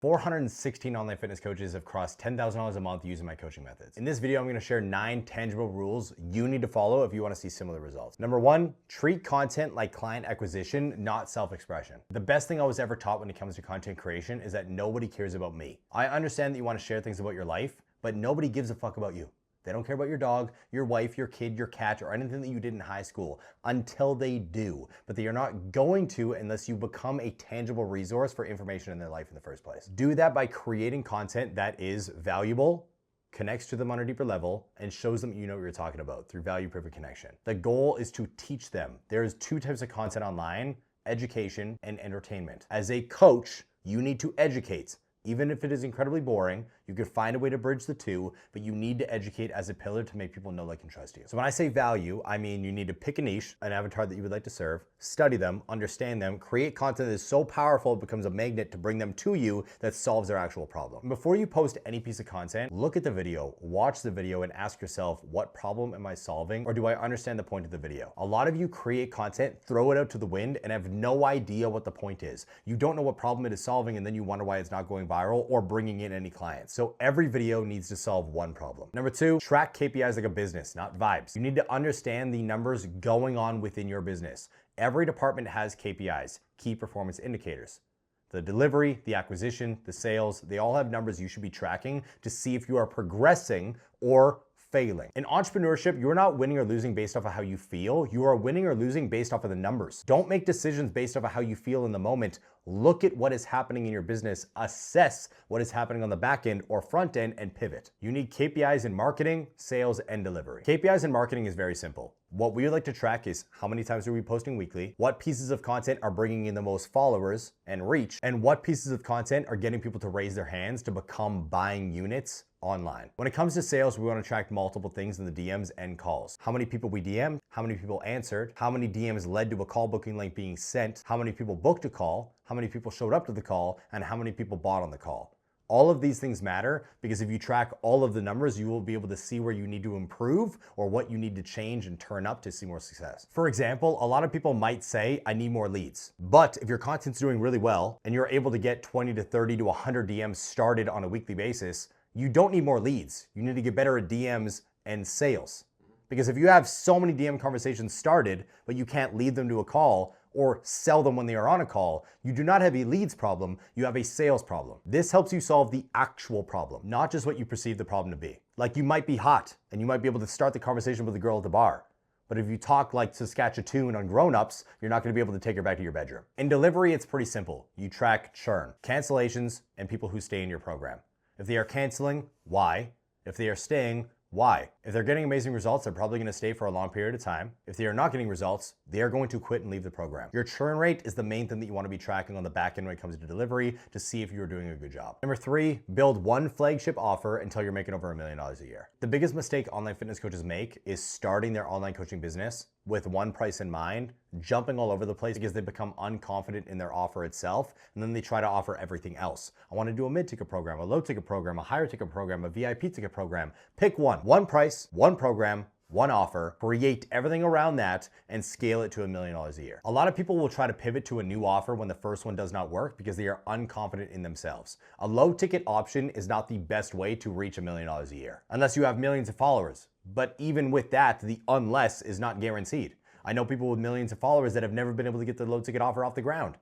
416 online fitness coaches have crossed $10,000 a month using my coaching methods. In this video, I'm gonna share 9 tangible rules you need to follow if you wanna see similar results. Number 1, treat content like client acquisition, not self-expression. The best thing I was ever taught when it comes to content creation is that nobody cares about me. I understand that you wanna share things about your life, but nobody gives a fuck about you. They don't care about your dog, your wife, your kid, your cat, or anything that you did in high school until they do. But they are not going to unless you become a tangible resource for information in their life in the first place. Do that by creating content that is valuable, connects to them on a deeper level, and shows them you know what you're talking about through value-driven connection. The goal is to teach them. There's 2 types of content online, education and entertainment. As a coach, you need to educate. Even if it is incredibly boring, you could find a way to bridge the 2, but you need to educate as a pillar to make people know, like, and trust you. So when I say value, I mean you need to pick a niche, an avatar that you would like to serve, study them, understand them, create content that is so powerful it becomes a magnet to bring them to you that solves their actual problem. Before you post any piece of content, look at the video, watch the video, and ask yourself, what problem am I solving, or do I understand the point of the video? A lot of you create content, throw it out to the wind, and have no idea what the point is. You don't know what problem it is solving, and then you wonder why it's not going viral or bringing in any clients. So every video needs to solve one problem. Number 2, track KPIs like a business, not vibes. You need to understand the numbers going on within your business. Every department has KPIs, key performance indicators. The delivery, the acquisition, the sales, they all have numbers you should be tracking to see if you are progressing or failing. In entrepreneurship, you're not winning or losing based off of how you feel. You are winning or losing based off of the numbers. Don't make decisions based off of how you feel in the moment. Look at what is happening in your business, assess what is happening on the back end or front end, and pivot. You need KPIs in marketing, sales, and delivery. KPIs in marketing is very simple. What we would like to track is how many times are we posting weekly, what pieces of content are bringing in the most followers and reach, and what pieces of content are getting people to raise their hands to become buying units online. When it comes to sales, we want to track multiple things in the DMs and calls. How many people we DM'd, how many people answered, how many DMs led to a call booking link being sent, how many people booked a call, how many people showed up to the call, and how many people bought on the call. All of these things matter because if you track all of the numbers, you will be able to see where you need to improve or what you need to change and turn up to see more success. For example, a lot of people might say, I need more leads. But if your content's doing really well and you're able to get 20 to 30 to 100 DMs started on a weekly basis, you don't need more leads. You need to get better at DMs and sales. Because if you have so many DM conversations started, but you can't lead them to a call or sell them when they are on a call, you do not have a leads problem, you have a sales problem. This helps you solve the actual problem, not just what you perceive the problem to be. Like, you might be hot and you might be able to start the conversation with a girl at the bar. But if you talk like Saskatchewan on grown-ups, you're not gonna be able to take her back to your bedroom. In delivery, it's pretty simple. You track churn, cancellations, and people who stay in your program. If they are canceling, why? If they are staying, why? If they're getting amazing results, they're probably gonna stay for a long period of time. If they are not getting results, they are going to quit and leave the program. Your churn rate is the main thing that you wanna be tracking on the back end when it comes to delivery to see if you're doing a good job. Number 3, build one flagship offer until you're making over $1 million a year. The biggest mistake online fitness coaches make is starting their online coaching business with one price in mind, jumping all over the place because they become unconfident in their offer itself, and then they try to offer everything else. I wanna do a mid-ticket program, a low-ticket program, a higher ticket program, a VIP ticket program. Pick one. One price, one program, one offer, create everything around that, and scale it to $1 million a year. A lot of people will try to pivot to a new offer when the first one does not work because they are unconfident in themselves. A low ticket option is not the best way to reach $1 million a year, unless you have millions of followers. But even with that, the unless is not guaranteed. I know people with millions of followers that have never been able to get the low ticket offer off the ground.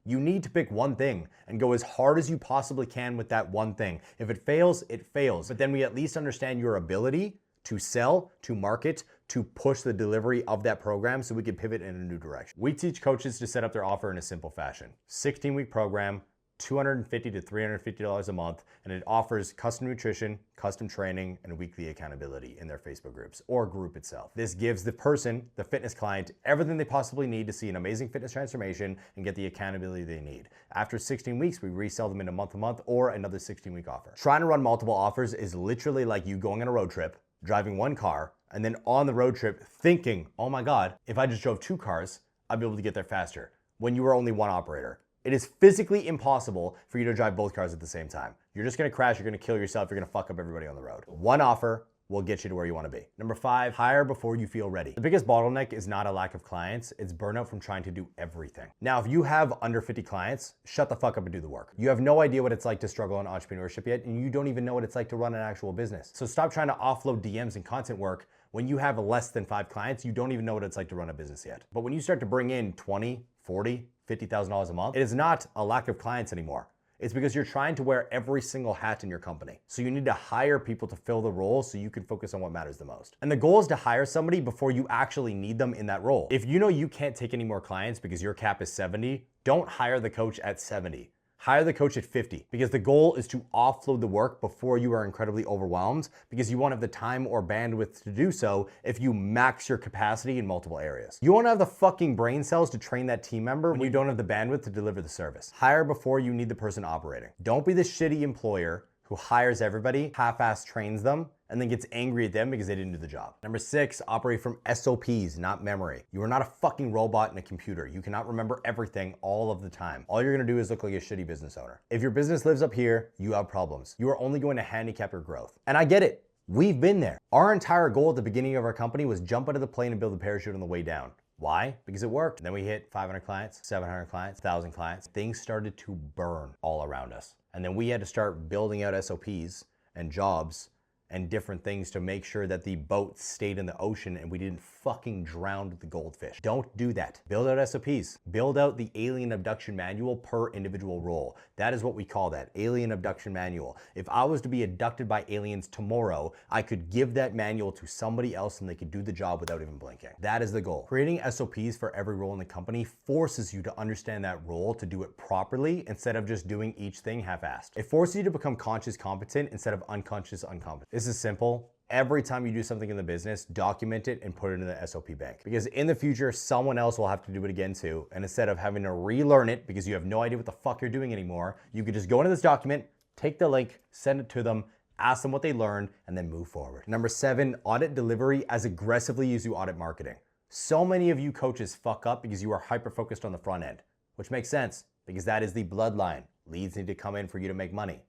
You need to pick one thing and go as hard as you possibly can with that one thing. If it fails, it fails. But then we at least understand your ability to sell, to market, to push the delivery of that program so we can pivot in a new direction. We teach coaches to set up their offer in a simple fashion. 16-week program, $250 to $350 a month, and it offers custom nutrition, custom training, and weekly accountability in their Facebook groups or group itself. This gives the person, the fitness client, everything they possibly need to see an amazing fitness transformation and get the accountability they need. After 16 weeks, we resell them in a month or another 16-week offer. Trying to run multiple offers is literally like you going on a road trip, driving one car, and then on the road trip thinking, oh my God, if I just drove 2 cars, I'd be able to get there faster, when you were only one operator. It is physically impossible for you to drive both cars at the same time. You're just gonna crash, you're gonna kill yourself, you're gonna fuck up everybody on the road. One offer, will get you to where you want to be. Number 5, hire before you feel ready. The biggest bottleneck is not a lack of clients, it's burnout from trying to do everything. Now, if you have under 50 clients, shut the fuck up and do the work. You have no idea what it's like to struggle in entrepreneurship yet, and you don't even know what it's like to run an actual business. So stop trying to offload DMs and content work when you have less than 5 clients. You don't even know what it's like to run a business yet. But when you start to bring in 20, 40, $50,000 a month, it is not a lack of clients anymore. It's because you're trying to wear every single hat in your company. So you need to hire people to fill the role so you can focus on what matters the most. And the goal is to hire somebody before you actually need them in that role. If you know you can't take any more clients because your cap is 70, don't hire the coach at 70. Hire the coach at 50, because the goal is to offload the work before you are incredibly overwhelmed, because you won't have the time or bandwidth to do so if you max your capacity in multiple areas. You won't have the fucking brain cells to train that team member when you don't have the bandwidth to deliver the service. Hire before you need the person operating. Don't be the shitty employer who hires everybody, half-ass trains them, and then gets angry at them because they didn't do the job. Number 6, operate from SOPs, not memory. You are not a fucking robot in a computer. You cannot remember everything all of the time. All you're gonna do is look like a shitty business owner. If your business lives up here, you have problems. You are only going to handicap your growth. And I get it. We've been there. Our entire goal at the beginning of our company was jump out of the plane and build a parachute on the way down. Why? Because it worked. And then we hit 500 clients, 700 clients, 1,000 clients. Things started to burn all around us. And then we had to start building out SOPs and jobs and different things to make sure that the boat stayed in the ocean and we didn't fucking drown with the goldfish. Don't do that. Build out SOPs. Build out the alien abduction manual per individual role. That is what we call that, alien abduction manual. If I was to be abducted by aliens tomorrow, I could give that manual to somebody else and they could do the job without even blinking. That is the goal. Creating SOPs for every role in the company forces you to understand that role to do it properly instead of just doing each thing half-assed. It forces you to become conscious competent instead of unconscious incompetent. This is simple. Every time you do something in the business, document it and put it in the SOP bank. Because in the future, someone else will have to do it again too. And instead of having to relearn it because you have no idea what the fuck you're doing anymore, you could just go into this document, take the link, send it to them, ask them what they learned, and then move forward. Number 7, audit delivery as aggressively as you audit marketing. So many of you coaches fuck up because you are hyper-focused on the front end, which makes sense because that is the bloodline. Leads need to come in for you to make money.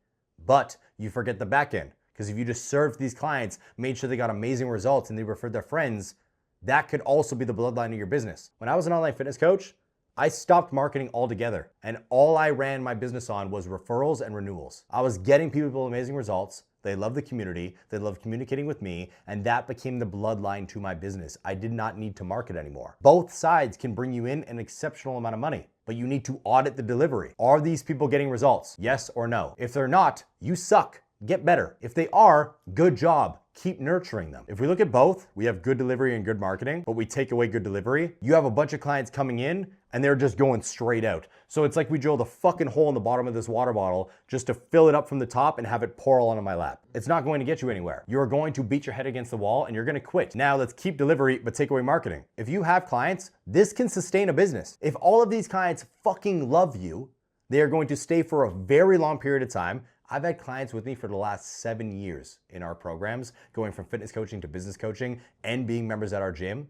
But you forget the back end. Because if you just served these clients, made sure they got amazing results and they referred their friends, that could also be the bloodline of your business. When I was an online fitness coach, I stopped marketing altogether. And all I ran my business on was referrals and renewals. I was getting people amazing results. They loved the community. They loved communicating with me. And that became the bloodline to my business. I did not need to market anymore. Both sides can bring you in an exceptional amount of money, but you need to audit the delivery. Are these people getting results? Yes or no? If they're not, you suck. Get better. If they are, good job. Keep nurturing them. If we look at both, we have good delivery and good marketing, but we take away good delivery, you have a bunch of clients coming in and they're just going straight out. So it's like we drilled a fucking hole in the bottom of this water bottle just to fill it up from the top and have it pour all onto my lap. It's not going to get you anywhere. You're going to beat your head against the wall and you're going to quit. Now let's keep delivery, but take away marketing. If you have clients, this can sustain a business. If all of these clients fucking love you, they are going to stay for a very long period of time. I've had clients with me for the last 7 years in our programs, going from fitness coaching to business coaching and being members at our gym.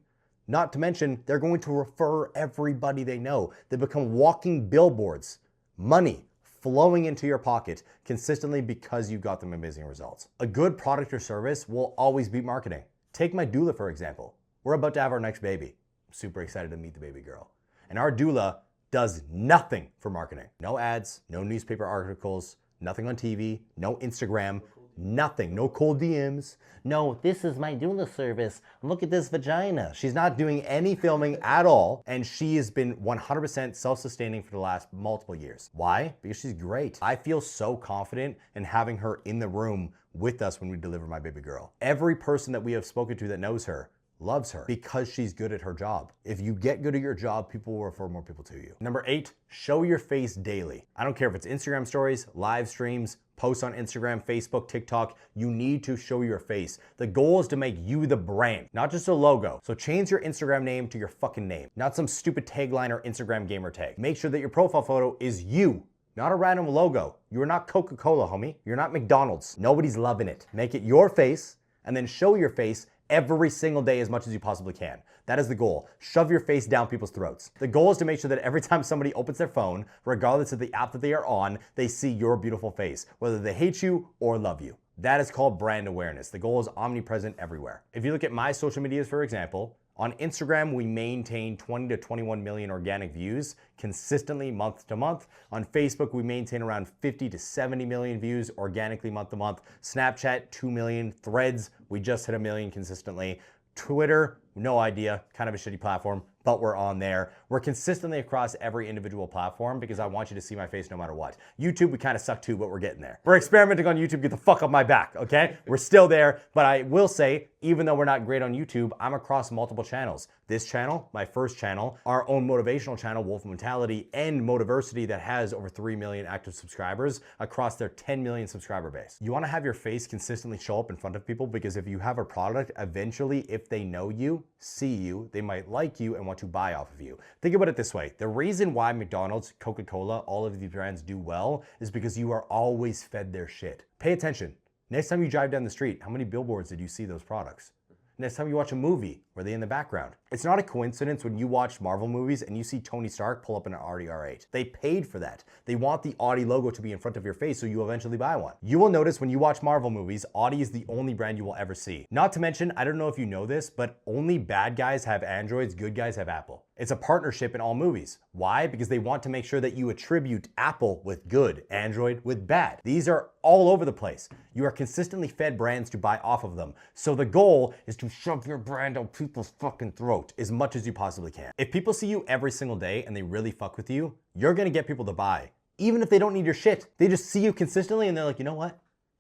Not to mention, they're going to refer everybody they know. They become walking billboards. Money flowing into your pocket consistently because you got them amazing results. A good product or service will always beat marketing. Take my doula, for example. We're about to have our next baby. I'm super excited to meet the baby girl. And our doula does nothing for marketing. No ads, no newspaper articles, nothing on TV, no Instagram, nothing, no cold DMs. No, this is my doula service. Look at this vagina. She's not doing any filming at all, and she has been 100% self-sustaining for the last multiple years. Why? Because she's great. I feel so confident in having her in the room with us when we deliver my baby girl. Every person that we have spoken to that knows her loves her because she's good at her job. If you get good at your job, people will refer more people to you. Number 8, show your face daily. I don't care if it's Instagram stories, live streams, posts on Instagram, Facebook, TikTok, you need to show your face. The goal is to make you the brand, not just a logo. So change your Instagram name to your fucking name, not some stupid tagline or Instagram gamer tag. Make sure that your profile photo is you, not a random logo. You're not Coca-Cola, homie. You're not McDonald's. Nobody's loving it. Make it your face and then show your face every single day as much as you possibly can. That is the goal. Shove your face down people's throats. The goal is to make sure that every time somebody opens their phone, regardless of the app that they are on, they see your beautiful face, whether they hate you or love you. That is called brand awareness. The goal is omnipresent everywhere. If you look at my social medias, for example, on Instagram, we maintain 20 to 21 million organic views consistently month to month. On Facebook, we maintain around 50 to 70 million views organically month to month. Snapchat, 2 million. Threads, we just hit 1 million consistently. Twitter, no idea, kind of a shitty platform, but we're on there. We're consistently across every individual platform because I want you to see my face no matter what. YouTube, we kind of suck too, but we're getting there. We're experimenting on YouTube, get the fuck off my back, okay? We're still there, but I will say, even though we're not great on YouTube, I'm across multiple channels. This channel, my first channel, our own motivational channel, Wolf Mentality, and Motiversity that has over 3 million active subscribers across their 10 million subscriber base. You wanna have your face consistently show up in front of people because if you have a product, eventually, if they know you, see you, they might like you and want to buy off of you. Think about it this way. The reason why McDonald's, Coca-Cola, all of these brands do well is because you are always fed their shit. Pay attention. Next time you drive down the street, how many billboards did you see those products? Next time you watch a movie, were they in the background? It's not a coincidence when you watch Marvel movies and you see Tony Stark pull up in an Audi R8. They paid for that. They want the Audi logo to be in front of your face so you eventually buy one. You will notice when you watch Marvel movies, Audi is the only brand you will ever see. Not to mention, I don't know if you know this, but only bad guys have Androids, good guys have Apple. It's a partnership in all movies. Why? Because they want to make sure that you attribute Apple with good, Android with bad. These are all over the place. You are consistently fed brands to buy off of them. So the goal is to shove your brand down people's fucking throat as much as you possibly can. If people see you every single day and they really fuck with you, you're gonna get people to buy. Even if they don't need your shit, they just see you consistently and they're like, you know what?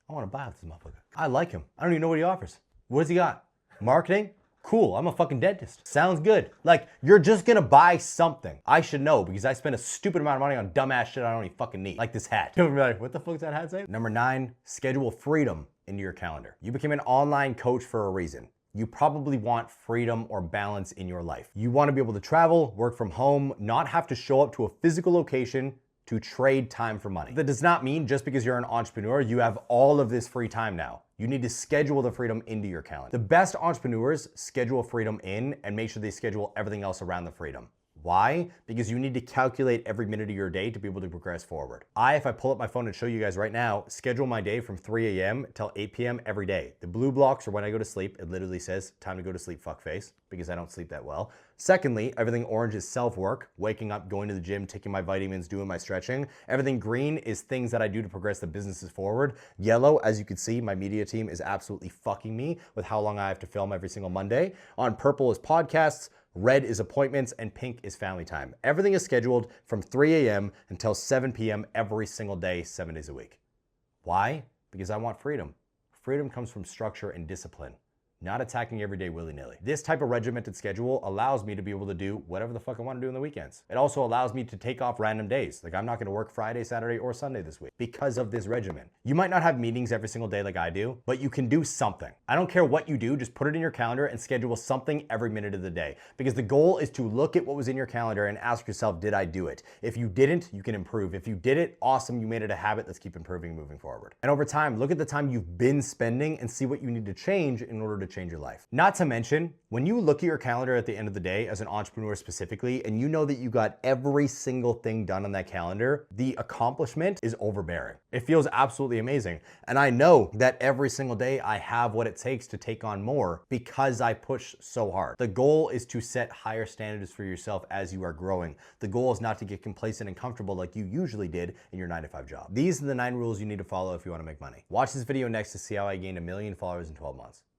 I wanna buy off this motherfucker. I like him. I don't even know what he offers. What does he got? Marketing? Cool, I'm a fucking dentist. Sounds good. Like, you're just gonna buy something. I should know because I spend a stupid amount of money on dumbass shit I don't even fucking need. Like this hat. You'll be like, what the fuck's that hat say? Number 9, schedule freedom into your calendar. You became an online coach for a reason. You probably want freedom or balance in your life. You wanna be able to travel, work from home, not have to show up to a physical location to trade time for money. That does not mean just because you're an entrepreneur, you have all of this free time now. You need to schedule the freedom into your calendar. The best entrepreneurs schedule freedom in and make sure they schedule everything else around the freedom. Why? Because you need to calculate every minute of your day to be able to progress forward. If I pull up my phone and show you guys right now, schedule my day from 3 a.m. till 8 p.m. every day. The blue blocks are when I go to sleep. It literally says, time to go to sleep, fuckface, because I don't sleep that well. Secondly, everything orange is self-work, waking up, going to the gym, taking my vitamins, doing my stretching. Everything green is things that I do to progress the businesses forward. Yellow, as you can see, my media team is absolutely fucking me with how long I have to film every single Monday. On purple is podcasts. Red is appointments, and pink is family time. Everything is scheduled from 3 a.m. until 7 p.m. every single day, 7 days a week. Why? Because I want freedom. Freedom comes from structure and discipline, not attacking every day willy-nilly. This type of regimented schedule allows me to be able to do whatever the fuck I want to do in the weekends. It also allows me to take off random days. Like I'm not going to work Friday, Saturday, or Sunday this week because of this regimen. You might not have meetings every single day like I do, but you can do something. I don't care what you do, just put it in your calendar and schedule something every minute of the day. Because the goal is to look at what was in your calendar and ask yourself, did I do it? If you didn't, you can improve. If you did it, awesome, you made it a habit. Let's keep improving moving forward. And over time, look at the time you've been spending and see what you need to change in order to change your life. Not to mention, when you look at your calendar at the end of the day as an entrepreneur specifically, and you know that you got every single thing done on that calendar, the accomplishment is overbearing. It feels absolutely amazing. And I know that every single day I have what it takes to take on more because I push so hard. The goal is to set higher standards for yourself as you are growing. The goal is not to get complacent and comfortable like you usually did in your 9-to-5 job. These are the 9 rules you need to follow if you want to make money. Watch this video next to see how I gained 1 million followers in 12 months.